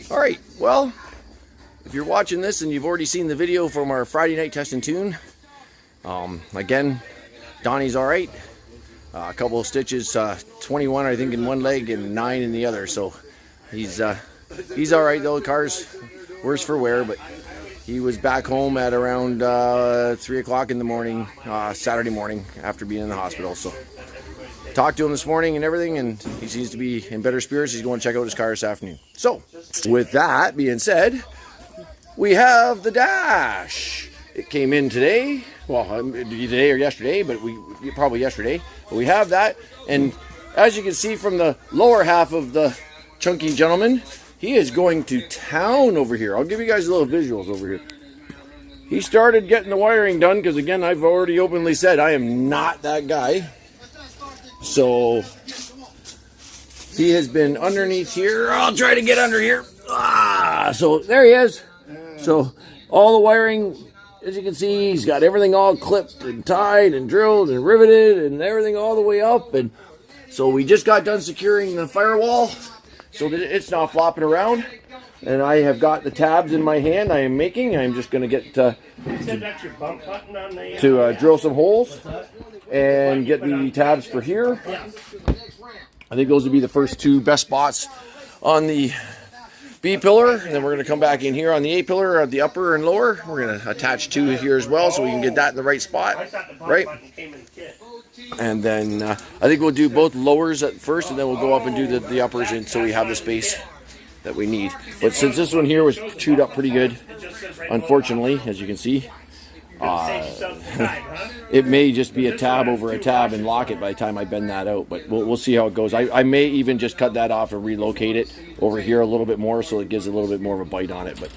All right, well, if you're watching this and you've already seen the video from our Friday night test and tune, again, Donnie's all right. A couple of stitches, 21 I think in one leg and 9 in the other, so he's all right though. The car's worse for wear, but he was back home at around 3 o'clock in the morning, Saturday morning, after being in the hospital. So talked to him this morning and everything, and he seems to be in better spirits. He's going to check out his car this afternoon. So with that being said, we have the dash. It came in today, well, today or yesterday, but probably yesterday. But we have that, and as you can see from the lower half of the chunky gentleman, he is going to town over here. I'll give you guys a little visuals over here. He started getting the wiring done because, again, I've already openly said I am not that guy. So he has been underneath here. I'll try to get under here. So there he is. So all the wiring, as you can see, he's got everything all clipped and tied and drilled and riveted and everything all the way up. And so we just got done securing the firewall so that it's not flopping around. And I have got the tabs in my hand I am making. I'm just going to get to drill some holes and get the tabs for here. I think those would be the first two best spots on the B pillar, and then we're going to come back in here on the A pillar at the upper and lower. We're going to attach two here as well so we can get that in the right spot, right? And then I think we'll do both lowers at first, and then we'll go up and do the uppers, and so we have the space that we need. But since this one here was chewed up pretty good, unfortunately, as you can see, it may just be a tab over a tab and lock it by the time I bend that out, but we'll see how it goes. I may even just cut that off and relocate it over here a little bit more so it gives a little bit more of a bite on it. But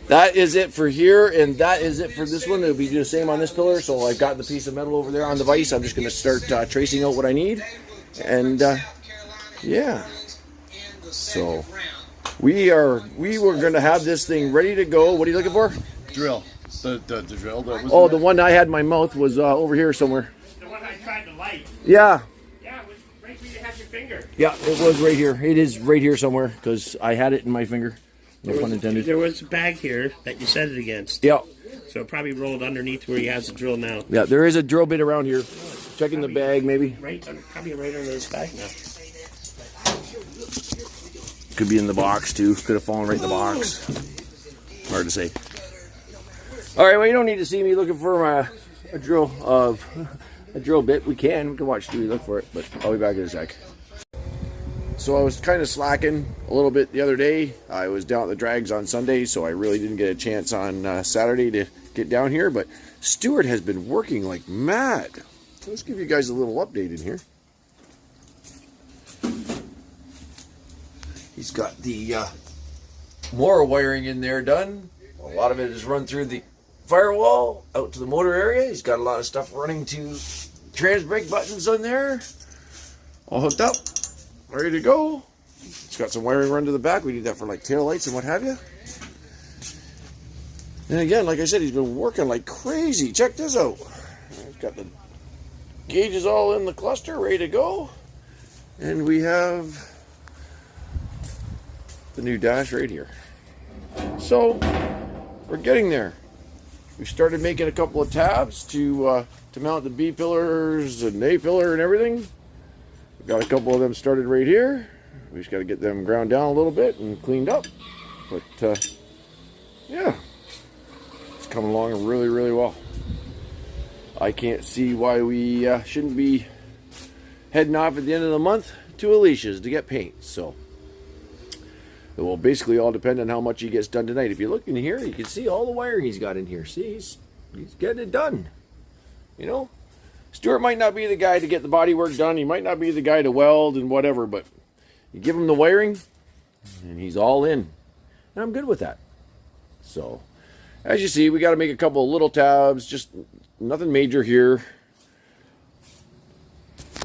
that is it for here, and that is it for this one. It'll be the same on this pillar. So I've got the piece of metal over there on the vise. I'm just going to start tracing out what I need, and yeah. So we were going to have this thing ready to go. What are you looking for? Drill. The drill that was the one I had in my mouth was over here somewhere. The one I tried to light. Yeah. Yeah, it was right where you had your finger. Yeah, it was right here. It is right here somewhere because I had it in my finger. No pun intended. There was a bag here that you set it against. Yeah. So it probably rolled underneath where he has the drill now. Yeah, there is a drill bit around here. Checking the bag, maybe. Probably right under this bag now. Could be in the box too. Could have fallen right in the box. Hard to say. All right, well, you don't need to see me looking for a drill bit. We can watch Stewie look for it, but I'll be back in a sec. So I was kind of slacking a little bit the other day. I was down at the drags on Sunday, so I really didn't get a chance on Saturday to get down here. But Stuart has been working like mad. So let's give you guys a little update in here. He's got the more wiring in there done. A lot of it is run through the firewall out to the motor area. He's got a lot of stuff running to trans brake buttons on there, all hooked up, ready to go. It's got some wiring run to the back. We need that for like tail lights and what have you. And again, like I said, he's been working like crazy. Check this out. He's got the gauges all in the cluster, ready to go, and we have the new dash right here. So we're getting there. We started making a couple of tabs to mount the B pillars and A pillar and everything. We've got a couple of them started right here. We just got to get them ground down a little bit and cleaned up. But yeah, it's coming along really, really well. I can't see why we shouldn't be heading off at the end of the month to Alicia's to get paint. So it will basically all depend on how much he gets done tonight. If you look in here, you can see all the wiring he's got in here. See, he's getting it done. You know, Stuart might not be the guy to get the body work done. He might not be the guy to weld and whatever, but you give him the wiring, and he's all in. And I'm good with that. So, as you see, we got to make a couple of little tabs. Just nothing major here.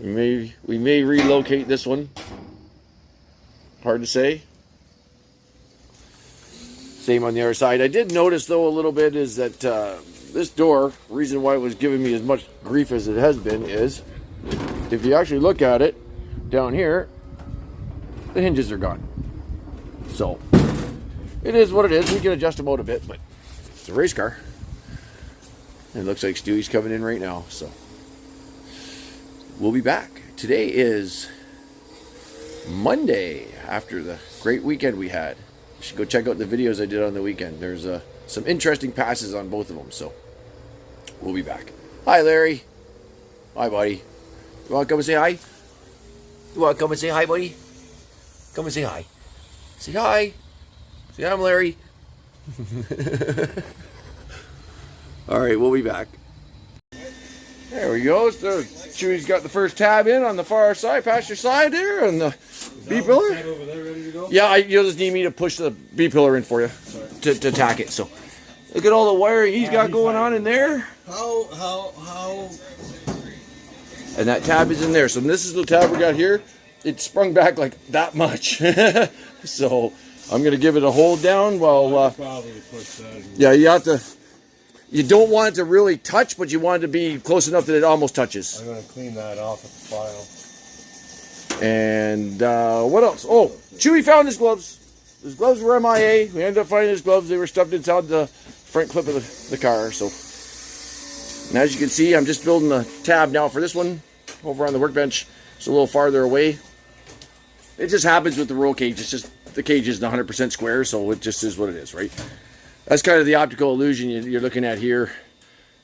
We may relocate this one. Hard to say. Same on the other side. I did notice, though, a little bit is that this door, reason why it was giving me as much grief as it has been is, if you actually look at it down here, the hinges are gone. So it is what it is. We can adjust them out a bit, but it's a race car. It looks like Stewie's coming in right now, so we'll be back. Today is Monday after the great weekend we had. You should go check out the videos I did on the weekend. There's some interesting passes on both of them, so we'll be back. Hi, Larry. Hi, buddy. You want to come and say hi? You want to come and say hi, buddy? Come and say hi. Say hi. Say hi, I'm Larry. All right, we'll be back. There we go. So Chewy's got the first tab in on the far side, passenger side there, on the B-pillar. Over there, ready to go? Yeah, you'll just need me to push the B-pillar in for you to tack it. So look at all the wiring he's got going on in there. How? And that tab is in there. So this is the tab we got here. It sprung back like that much. So I'm going to give it a hold down while... Probably push that. yeah, you have to... You don't want it to really touch, but you want it to be close enough that it almost touches. I'm going to clean that off at the file. And what else? Oh, Chewy found his gloves. His gloves were MIA. We ended up finding his gloves. They were stuffed inside the front clip of the car. So, and as you can see, I'm just building a tab now for this one over on the workbench. It's a little farther away. It just happens with the roll cage. It's just the cage isn't 100% square, so it just is what it is, right? That's kind of the optical illusion you're looking at here.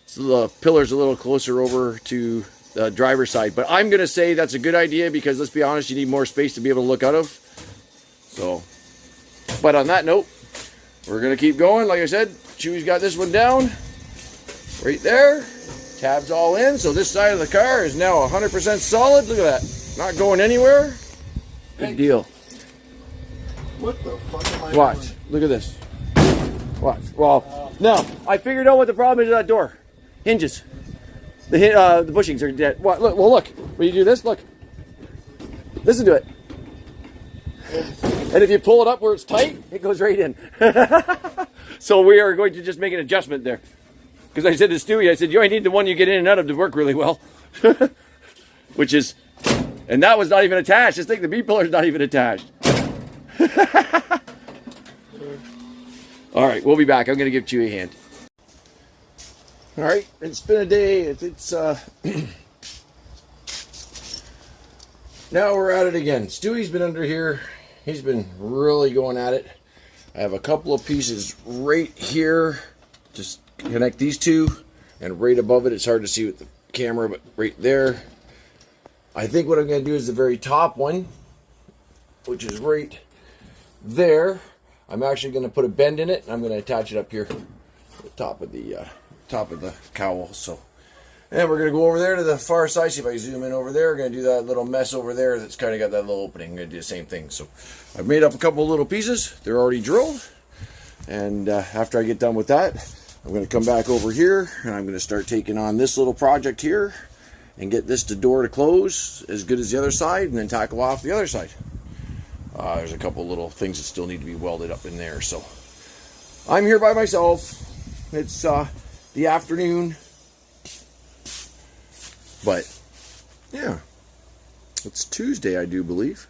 So the pillar's a little closer over to the driver's side. But I'm going to say that's a good idea because, let's be honest, you need more space to be able to look out of. So, but on that note, we're going to keep going. Like I said, Chewy's got this one down right there. Tabs all in. So this side of the car is now 100% solid. Look at that. Not going anywhere. Big deal. What the fuck am I Watch. doing? Look at this. Watch. Well, now I figured out what the problem is with that door. Hinges. The bushings are dead. What? Look. Well, look. When you do this, look. Listen to it. And if you pull it up where it's tight, it goes right in. So we are going to just make an adjustment there. Because I said to Stewie, I said, I need the one you get in and out of to work really well. Which is, and that was not even attached. Just think the B-pillar's not even attached. All right, we'll be back. I'm going to give Chewy a hand. All right, it's been a day. It's now we're at it again. Stewie's been under here. He's been really going at it. I have a couple of pieces right here. Just connect these two, and right above it, it's hard to see with the camera, but right there. I think what I'm going to do is the very top one, which is right there. I'm actually going to put a bend in it, and I'm going to attach it up here to the top of the cowl. So, and we're going to go over there to the far side. See if I can zoom in over there. We're going to do that little mess over there that's kind of got that little opening. I'm going to do the same thing. So I've made up a couple of little pieces. They're already drilled. And after I get done with that, I'm going to come back over here, and I'm going to start taking on this little project here and get this door to close as good as the other side, and then tackle off the other side. There's a couple little things that still need to be welded up in there. So I'm here by myself. It's the afternoon. But yeah, it's Tuesday, I do believe.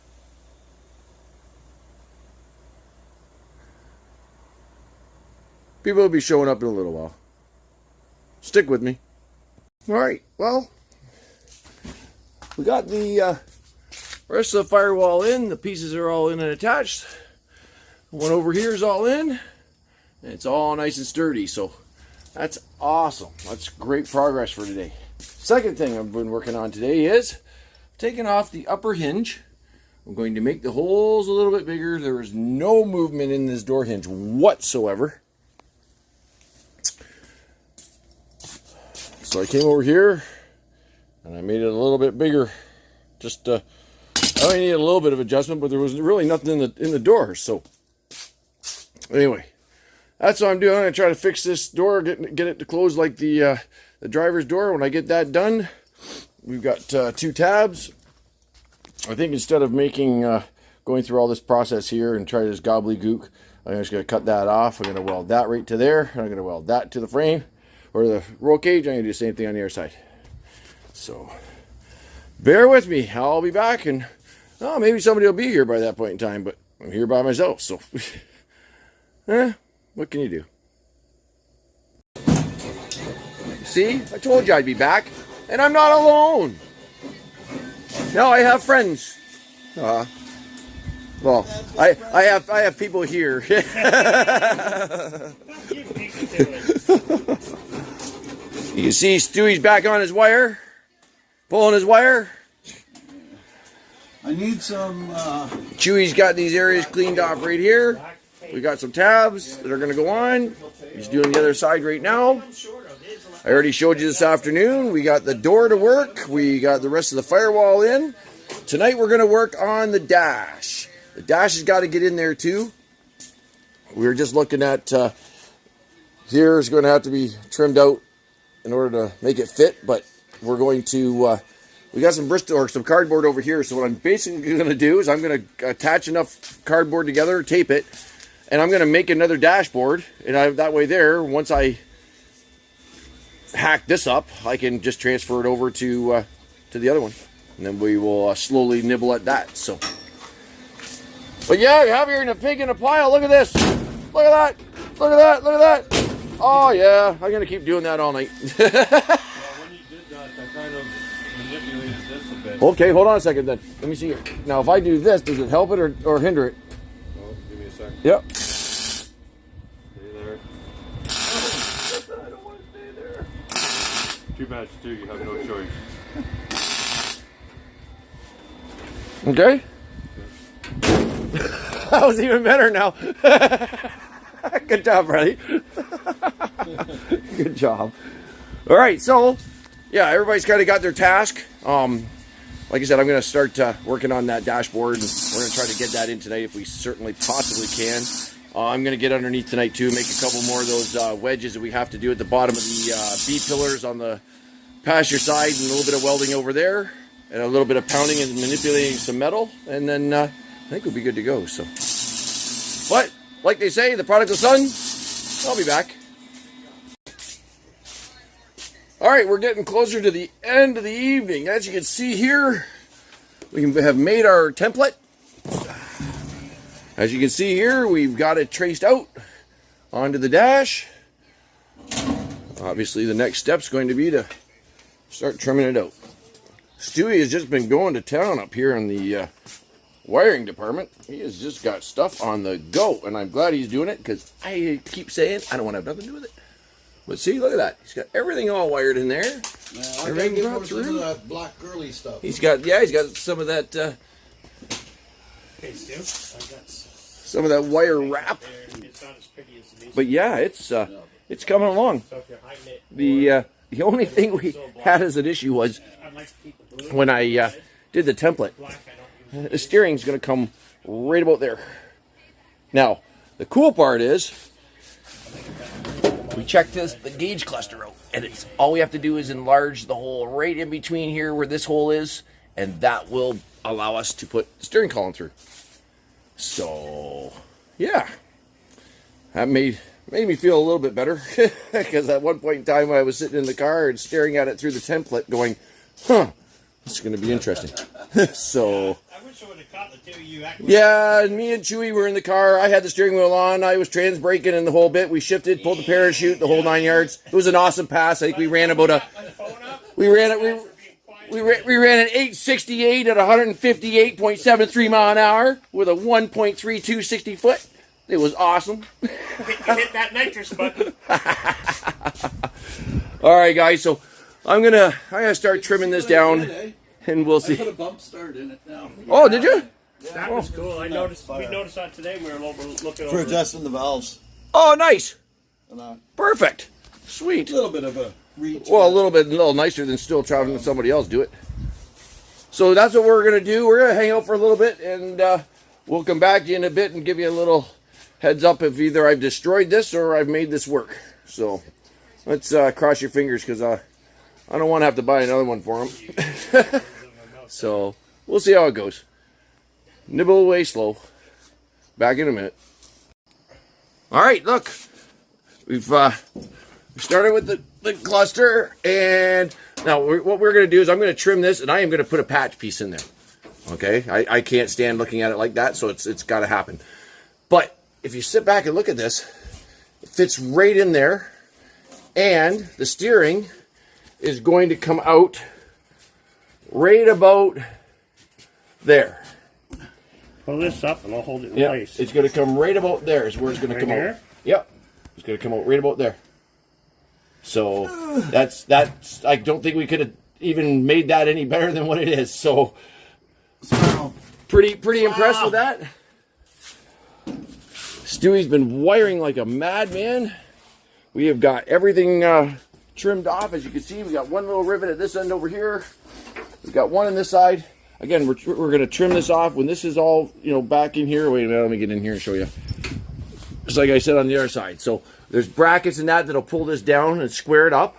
People will be showing up in a little while. Stick with me. All right, well, we got the rest of the firewall in. The pieces are all in and attached. The one over here is all in. And it's all nice and sturdy. So that's awesome. That's great progress for today. Second thing I've been working on today is taking off the upper hinge. I'm going to make the holes a little bit bigger. There is no movement in this door hinge whatsoever. So I came over here and I made it a little bit bigger. Just I only needed a little bit of adjustment, but there was really nothing in the door. So anyway, that's what I'm doing. I'm gonna try to fix this door, get it to close like the driver's door. When I get that done, we've got 2 tabs. I think instead of going through all this process here and try this gobbledygook, I'm just gonna cut that off. I'm gonna weld that right to there, and I'm gonna weld that to the frame or the roll cage. I'm gonna do the same thing on the other side. So bear with me. I'll be back, and maybe somebody will be here by that point in time, but I'm here by myself. So What can you do? See, I told you I'd be back, and I'm not alone. Now I have friends. Well, I have people here. You beat me to it. You can see Stewie's back on his wire, pulling his wire. I need some, Chewy's got these areas cleaned off right here. We got some tabs that are going to go on. He's doing the other side right now. I already showed you this afternoon. We got the door to work. We got the rest of the firewall in. Tonight we're going to work on the dash. The dash has got to get in there too. We were just looking at here is going to have to be trimmed out in order to make it fit, but we're going to we got some Bristol or some cardboard over here. So what I'm basically going to do is I'm going to attach enough cardboard together, tape it, and I'm going to make another dashboard. And that way there, once I hack this up, I can just transfer it over to the other one, and then we will slowly nibble at that. So, but yeah, you have here in a pig in a pile. Look at this. Look at that. Look at that. Look at that. Oh yeah, I'm going to keep doing that all night. when you did that, I kind of manipulated this a bit. Okay, hold on a second then. Let me see here. Now, if I do this, does it help it or hinder it? Oh, give me a second. Yep. Stay there. I don't want to stay there. Too bad, Stu. You have no choice. Okay. That was even better now. Good job, Freddie. Good job. All right, so yeah, everybody's kind of got their task. Like I said, I'm going to start working on that dashboard, and we're going to try to get that in tonight if we certainly possibly can. I'm going to get underneath tonight too, make a couple more of those wedges that we have to do at the bottom of the B-pillars on the pasture side, and a little bit of welding over there, and a little bit of pounding and manipulating some metal, and then I think we'll be good to go. So, but like they say, the prodigal son, I'll be back. All right, we're getting closer to the end of the evening. As you can see here, we have made our template. As you can see here, we've got it traced out onto the dash. Obviously, the next step's going to be to start trimming it out. Stewie has just been going to town up here in the wiring department. He has just got stuff on the go, and I'm glad he's doing it because I keep saying I don't want to have nothing to do with it. But see, look at that. He's got everything all wired in there. I Everything got brought some through. of that black girly stuff. He's got some of that Okay, Stu, I got some of that wire wrap. there. It's not as pretty as it is. But yeah, it's coming along. So if you're hiding it, The only thing we had as an issue was I'd like to keep the blue. when I did the template. Black, I don't use. The steering's going to come right about there. Now, the cool part is we checked the gauge cluster out, and it's all we have to do is enlarge the hole right in between here where this hole is, and that will allow us to put the steering column through. So, yeah, that made me feel a little bit better because at one point in time I was sitting in the car and staring at it through the template, going, "Huh, this is going to be interesting." So. I wish I would have caught the two of you. Yeah, and me and Chewy were in the car. I had the steering wheel on. I was trans braking and the whole bit. We shifted, pulled the parachute, the whole 9 yards. It was an awesome pass. I think we ran about we ran an 868 at 158.73 mile an hour with a 1.32 60 foot. It was awesome. Hit that nitrous button. All right, guys. So I'm gonna start trimming this down, and we'll I put see. a bump start in it now. Oh, did you? That was cool. I noticed. We noticed that today. We were looking For over. adjusting the valves. Oh, nice. And a Perfect. Sweet. little bit of a reach. Well, a little nicer than still trying to somebody else do it. So that's what we're going to do. We're going to hang out for a little bit, and we'll come back to you in a bit and give you a little heads up if either I've destroyed this or I've made this work. So let's cross your fingers because I don't want to have to buy another one for them. So we'll see how it goes. Nibble away slow. Back in a minute. All right, look. We've started with the cluster, and now what we're going to do is I'm going to trim this, and I am going to put a patch piece in there. Okay, I can't stand looking at it like that, so it's got to happen. But if you sit back and look at this, it fits right in there. And the steering is going to come out right about there. Pull this up and I'll hold it in Yeah, place. it's going to come right about there is where it's going to Right come out. here? Yep, it's going to come out right about there. So that's I don't think we could have even made that any better than what it is. So pretty impressed with that. Stewie's been wiring like a madman. We have got everything trimmed off. As you can see, we got one little rivet at this end over here. We've got one on this side. Again, we're going to trim this off when this is all, you know, back in here. Wait a minute, let me get in here and show you. Just like I said on the other side. So there's brackets in that'll pull this down and square it up.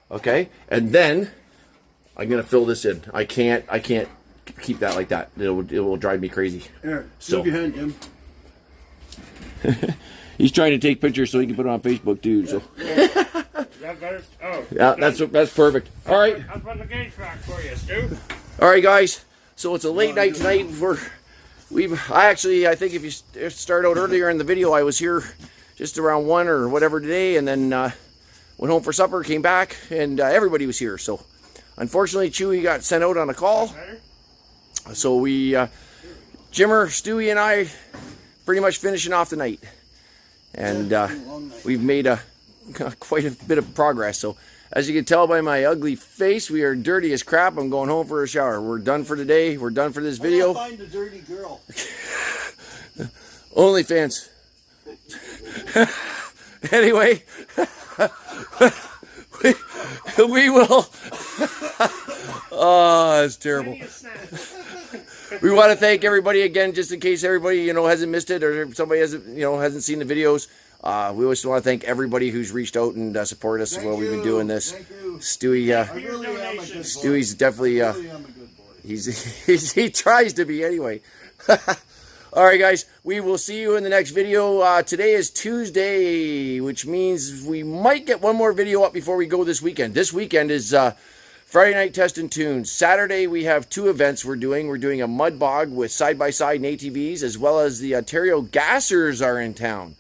Okay, and then I'm going to fill this in. I can't keep that like that. It will drive me crazy. Here, So- move your hand, Jim. He's trying to take pictures so he can put it on Facebook too. So Is that better? Oh. yeah, that's perfect. All right. I'll put the gauge back for you, Stu. All right, guys. So it's a late night tonight. I think if you start out earlier in the video, I was here just around 1 or whatever today, and then went home for supper, came back, and everybody was here. So unfortunately, Chewy got sent out on a call. So we, Jimmer, Stewie, and I, pretty much finishing off the night, and we've made quite a bit of progress. So as you can tell by my ugly face, we are dirty as crap. I'm going home for a shower. We're done for today. We're done for this video. Find a dirty girl. OnlyFans. Anyway, we will. Oh, that's terrible. We want to thank everybody again, just in case everybody hasn't missed it, or if somebody hasn't seen the videos. We always want to thank everybody who's reached out and supported us while we've been doing this. Thank you. Stewie, I really am a good boy. Stewie's definitely I really am a good boy. he tries to be anyway. All right, guys, we will see you in the next video. Today is Tuesday, which means we might get one more video up before we go this weekend. This weekend is Friday Night Test and Tunes. Saturday, we have 2 events we're doing. We're doing a mud bog with side-by-side and ATVs, as well as the Ontario Gassers are in town.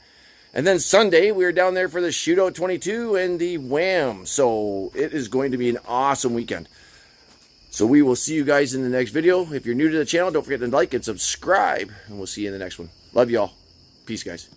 And then Sunday, we're down there for the Shootout 22 and the Wham. So it is going to be an awesome weekend. So we will see you guys in the next video. If you're new to the channel, don't forget to like and subscribe. And we'll see you in the next one. Love y'all. Peace, guys.